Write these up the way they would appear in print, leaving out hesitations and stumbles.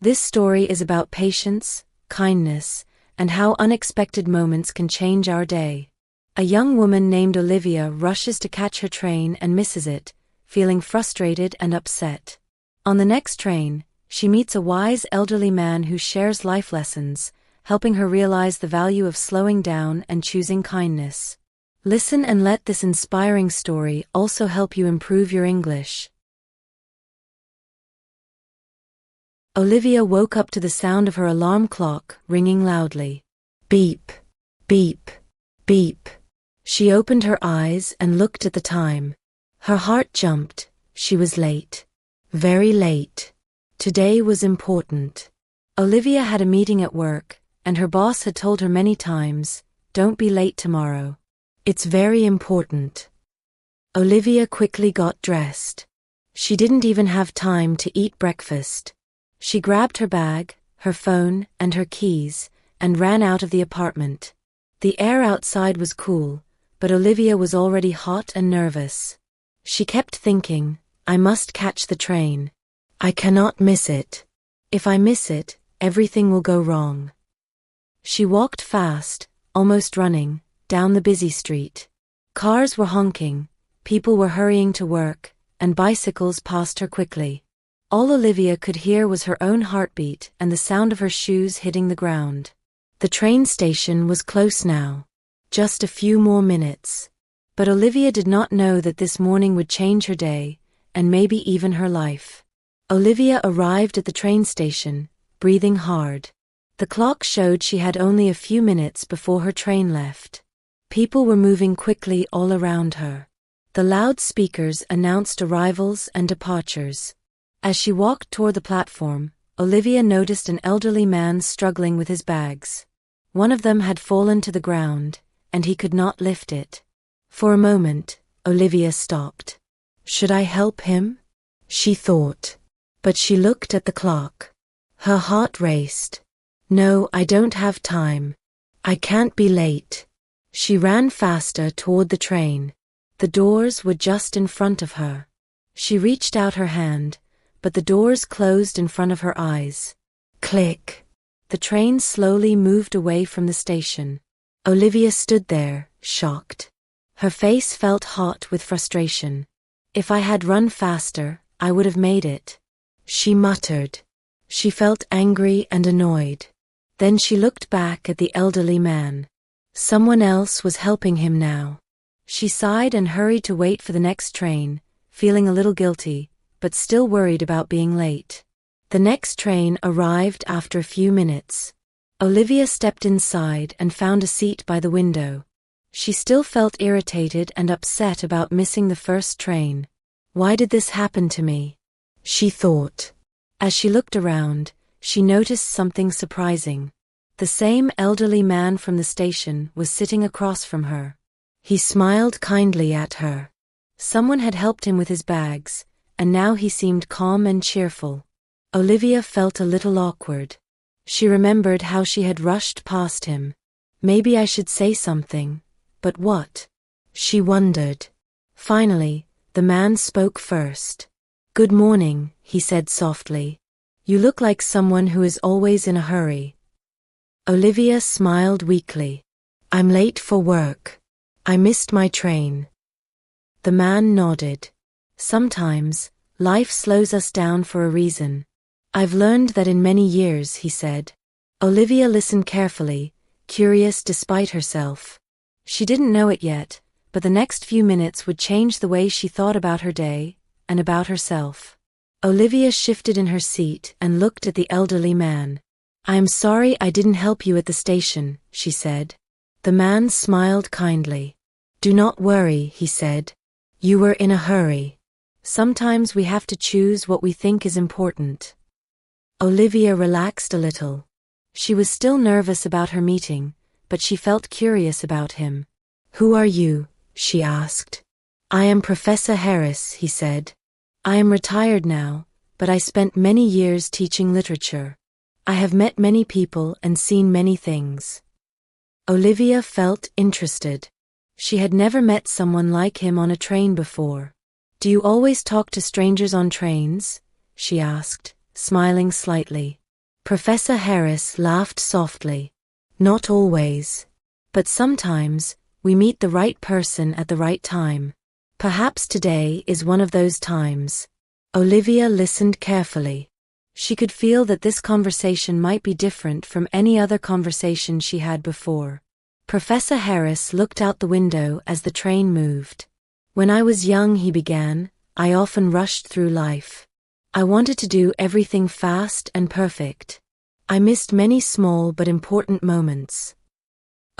This story is about patience, kindness, and how unexpected moments can change our day. A young woman named Olivia rushes to catch her train and misses it, feeling frustrated and upset. On the next train, she meets a wise elderly man who shares life lessons, helping her realize the value of slowing down and choosing kindness. Listen and let this inspiring story also help you improve your English. Olivia woke up to the sound of her alarm clock ringing loudly. Beep, beep, beep. She opened her eyes and looked at the time. Her heart jumped. She was late. Very late. Today was important. Olivia had a meeting at work, and her boss had told her many times, "Don't be late tomorrow. It's very important." Olivia quickly got dressed. She didn't even have time to eat breakfast. She grabbed her bag, her phone, and her keys, and ran out of the apartment. The air outside was cool, but Olivia was already hot and nervous. She kept thinking, "I must catch the train. I cannot miss it. If I miss it, everything will go wrong." She walked fast, almost running, down the busy street. Cars were honking, people were hurrying to work, and bicycles passed her quickly. All Olivia could hear was her own heartbeat and the sound of her shoes hitting the ground. The train station was close now. Just a few more minutes. But Olivia did not know that this morning would change her day, and maybe even her life. Olivia arrived at the train station, breathing hard. The clock showed she had only a few minutes before her train left. People were moving quickly all around her. The loudspeakers announced arrivals and departures. As she walked toward the platform, Olivia noticed an elderly man struggling with his bags. One of them had fallen to the ground, and he could not lift it. For a moment, Olivia stopped. "Should I help him?" she thought. But she looked at the clock. Her heart raced. "No, I don't have time. I can't be late." She ran faster toward the train. The doors were just in front of her. She reached out her hand, but the doors closed in front of her eyes. Click. The train slowly moved away from the station. Olivia stood there, shocked. Her face felt hot with frustration. "If I had run faster, I would have made it," she muttered. She felt angry and annoyed. Then she looked back at the elderly man. Someone else was helping him now. She sighed and hurried to wait for the next train, feeling a little guilty, but still worried about being late. The next train arrived after a few minutes. Olivia stepped inside and found a seat by the window. She still felt irritated and upset about missing the first train. "Why did this happen to me?" she thought. As she looked around, she noticed something surprising. The same elderly man from the station was sitting across from her. He smiled kindly at her. Someone had helped him with his bags, and now he seemed calm and cheerful. Olivia felt a little awkward. She remembered how she had rushed past him. Maybe I should say something, but what? She wondered. Finally, the man spoke first. "Good morning," he said softly. "You look like someone who is always in a hurry." Olivia smiled weakly. "I'm late for work. I missed my train." The man nodded. "Sometimes, life slows us down for a reason. I've learned that in many years," he said. Olivia listened carefully, curious despite herself. She didn't know it yet, but the next few minutes would change the way she thought about her day, and about herself. Olivia shifted in her seat and looked at the elderly man. "I am sorry I didn't help you at the station," she said. The man smiled kindly. "Do not worry," he said. "You were in a hurry. Sometimes we have to choose what we think is important." Olivia relaxed a little. She was still nervous about her meeting, but she felt curious about him. "Who are you?" she asked. "I am Professor Harris," he said. "I am retired now, but I spent many years teaching literature. I have met many people and seen many things." Olivia felt interested. She had never met someone like him on a train before. "Do you always talk to strangers on trains?" she asked, smiling slightly. Professor Harris laughed softly. Not always. But sometimes, we meet the right person at the right time. Perhaps today is one of those times. Olivia listened carefully. She could feel that this conversation might be different from any other conversation she had before. Professor Harris looked out the window as the train moved. When I was young, he began, I often rushed through life. I wanted to do everything fast and perfect. I missed many small but important moments.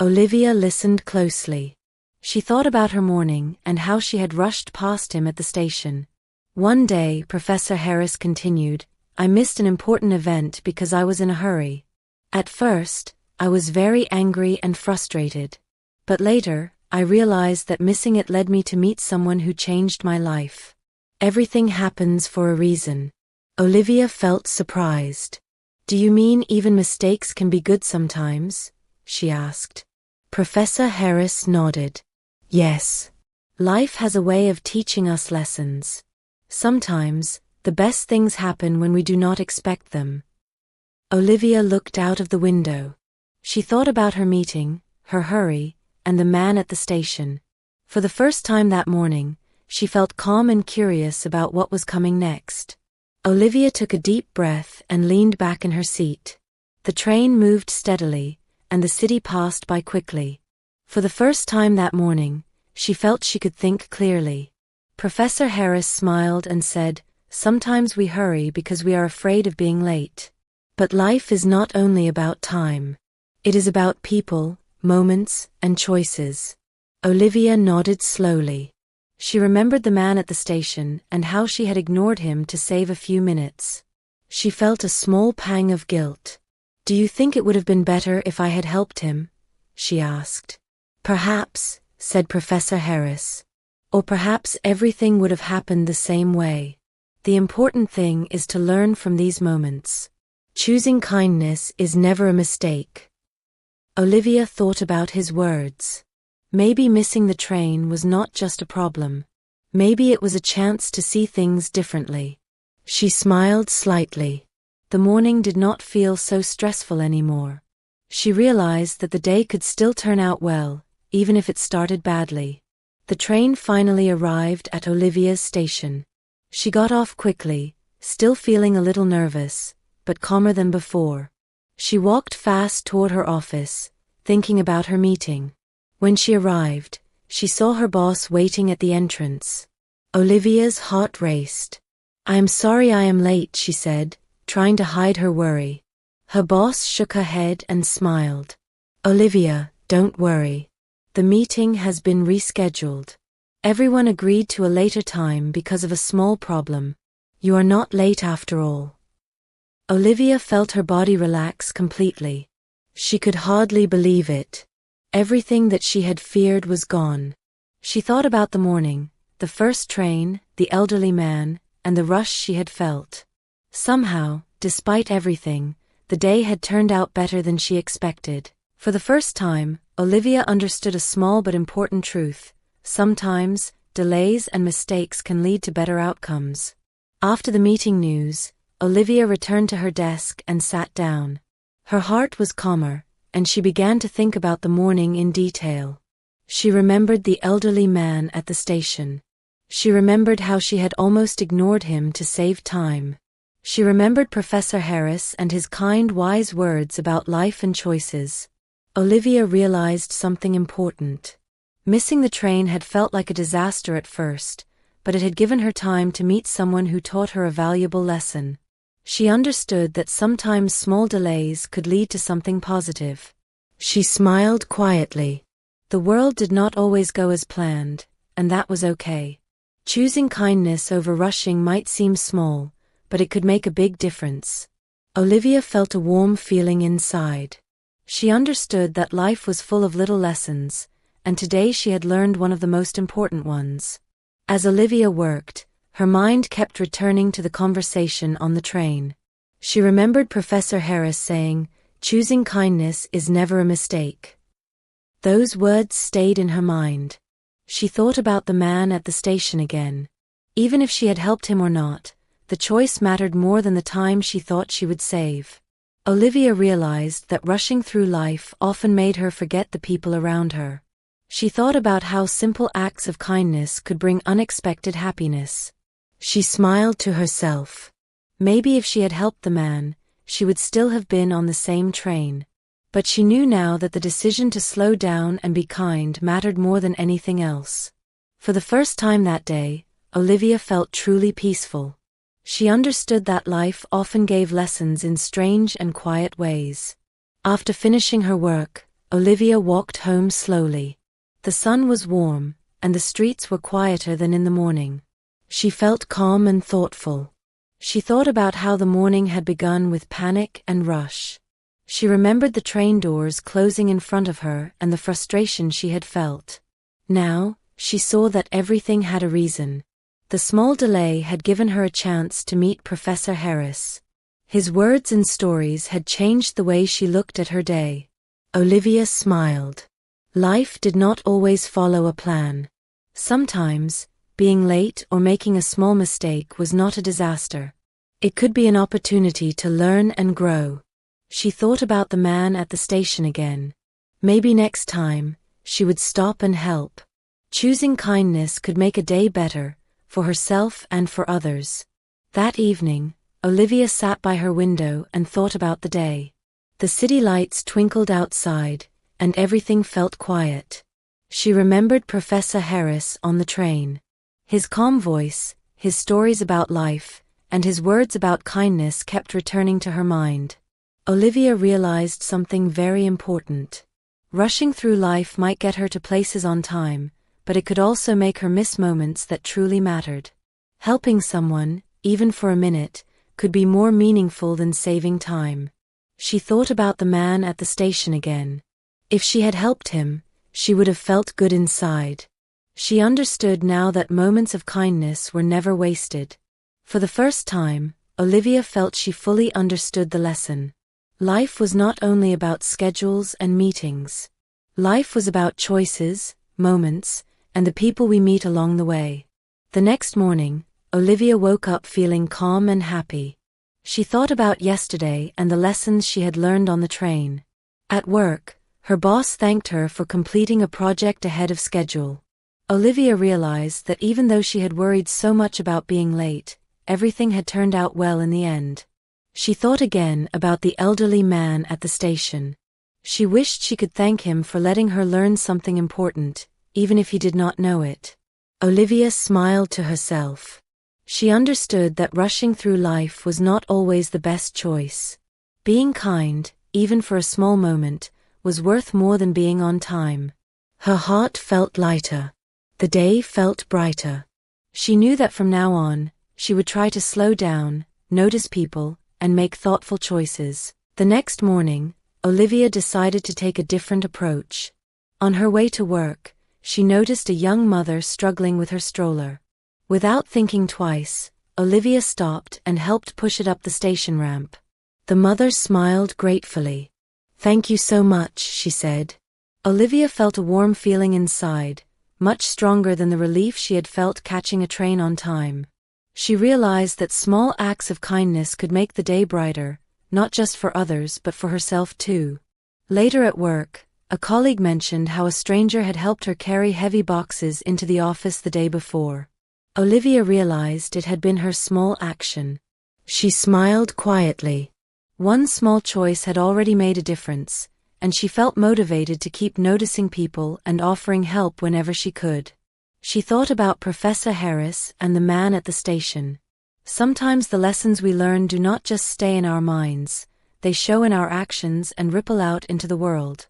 Olivia listened closely. She thought about her morning and how she had rushed past him at the station. One day, Professor Harris continued, I missed an important event because I was in a hurry. At first, I was very angry and frustrated. But later, I realized that missing it led me to meet someone who changed my life. Everything happens for a reason. Olivia felt surprised. Do you mean even mistakes can be good sometimes? She asked. Professor Harris nodded. Yes. Life has a way of teaching us lessons. Sometimes, the best things happen when we do not expect them. Olivia looked out of the window. She thought about her meeting, her hurry, and the man at the station. For the first time that morning, she felt calm and curious about what was coming next. Olivia took a deep breath and leaned back in her seat. The train moved steadily, and the city passed by quickly. For the first time that morning, she felt she could think clearly. Professor Harris smiled and said, Sometimes we hurry because we are afraid of being late. But life is not only about time. It is about people, moments, and choices. Olivia nodded slowly. She remembered the man at the station and how she had ignored him to save a few minutes. She felt a small pang of guilt. Do you think it would have been better if I had helped him? She asked. Perhaps, said Professor Harris. Or perhaps everything would have happened the same way. The important thing is to learn from these moments. Choosing kindness is never a mistake. Olivia thought about his words. Maybe missing the train was not just a problem. Maybe it was a chance to see things differently. She smiled slightly. The morning did not feel so stressful anymore. She realized that the day could still turn out well, even if it started badly. The train finally arrived at Olivia's station. She got off quickly, still feeling a little nervous, but calmer than before. She walked fast toward her office, thinking about her meeting. When she arrived, she saw her boss waiting at the entrance. Olivia's heart raced. I am sorry I am late, she said, trying to hide her worry. Her boss shook her head and smiled. Olivia, don't worry. The meeting has been rescheduled. Everyone agreed to a later time because of a small problem. You are not late after all. Olivia felt her body relax completely. She could hardly believe it. Everything that she had feared was gone. She thought about the morning, the first train, the elderly man, and the rush she had felt. Somehow, despite everything, the day had turned out better than she expected. For the first time, Olivia understood a small but important truth. Sometimes, delays and mistakes can lead to better outcomes. After the meeting news, Olivia returned to her desk and sat down. Her heart was calmer, and she began to think about the morning in detail. She remembered the elderly man at the station. She remembered how she had almost ignored him to save time. She remembered Professor Harris and his kind, wise words about life and choices. Olivia realized something important. Missing the train had felt like a disaster at first, but it had given her time to meet someone who taught her a valuable lesson. She understood that sometimes small delays could lead to something positive. She smiled quietly. The world did not always go as planned, and that was okay. Choosing kindness over rushing might seem small, but it could make a big difference. Olivia felt a warm feeling inside. She understood that life was full of little lessons, and today she had learned one of the most important ones. As Olivia worked, her mind kept returning to the conversation on the train. She remembered Professor Harris saying, "Choosing kindness is never a mistake." Those words stayed in her mind. She thought about the man at the station again. Even if she had helped him or not, the choice mattered more than the time she thought she would save. Olivia realized that rushing through life often made her forget the people around her. She thought about how simple acts of kindness could bring unexpected happiness. She smiled to herself. Maybe if she had helped the man, she would still have been on the same train. But she knew now that the decision to slow down and be kind mattered more than anything else. For the first time that day, Olivia felt truly peaceful. She understood that life often gave lessons in strange and quiet ways. After finishing her work, Olivia walked home slowly. The sun was warm, and the streets were quieter than in the morning. She felt calm and thoughtful. She thought about how the morning had begun with panic and rush. She remembered the train doors closing in front of her and the frustration she had felt. Now, she saw that everything had a reason. The small delay had given her a chance to meet Professor Harris. His words and stories had changed the way she looked at her day. Olivia smiled. Life did not always follow a plan. Sometimes, being late or making a small mistake was not a disaster. It could be an opportunity to learn and grow. She thought about the man at the station again. Maybe next time, she would stop and help. Choosing kindness could make a day better, for herself and for others. That evening, Olivia sat by her window and thought about the day. The city lights twinkled outside, and everything felt quiet. She remembered Professor Harris on the train. His calm voice, his stories about life, and his words about kindness kept returning to her mind. Olivia realized something very important. Rushing through life might get her to places on time, but it could also make her miss moments that truly mattered. Helping someone, even for a minute, could be more meaningful than saving time. She thought about the man at the station again. If she had helped him, she would have felt good inside. She understood now that moments of kindness were never wasted. For the first time, Olivia felt she fully understood the lesson. Life was not only about schedules and meetings. Life was about choices, moments, and the people we meet along the way. The next morning, Olivia woke up feeling calm and happy. She thought about yesterday and the lessons she had learned on the train. At work, her boss thanked her for completing a project ahead of schedule. Olivia realized that even though she had worried so much about being late, everything had turned out well in the end. She thought again about the elderly man at the station. She wished she could thank him for letting her learn something important, even if he did not know it. Olivia smiled to herself. She understood that rushing through life was not always the best choice. Being kind, even for a small moment, was worth more than being on time. Her heart felt lighter. The day felt brighter. She knew that from now on, she would try to slow down, notice people, and make thoughtful choices. The next morning, Olivia decided to take a different approach. On her way to work, she noticed a young mother struggling with her stroller. Without thinking twice, Olivia stopped and helped push it up the station ramp. The mother smiled gratefully. "Thank you so much," she said. Olivia felt a warm feeling inside, much stronger than the relief she had felt catching a train on time. She realized that small acts of kindness could make the day brighter, not just for others but for herself too. Later at work, a colleague mentioned how a stranger had helped her carry heavy boxes into the office the day before. Olivia realized it had been her small action. She smiled quietly. One small choice had already made a difference, and she felt motivated to keep noticing people and offering help whenever she could. She thought about Professor Harris and the man at the station. Sometimes the lessons we learn do not just stay in our minds, they show in our actions and ripple out into the world.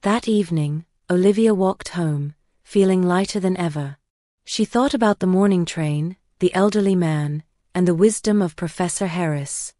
That evening, Olivia walked home, feeling lighter than ever. She thought about the morning train, the elderly man, and the wisdom of Professor Harris.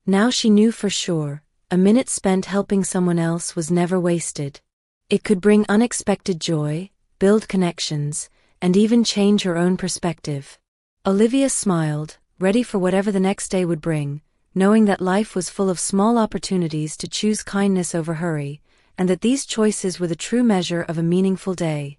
Now she knew for sure, a minute spent helping someone else was never wasted. It could bring unexpected joy, build connections, and even change her own perspective. Olivia smiled, ready for whatever the next day would bring, knowing that life was full of small opportunities to choose kindness over hurry, and that these choices were the true measure of a meaningful day.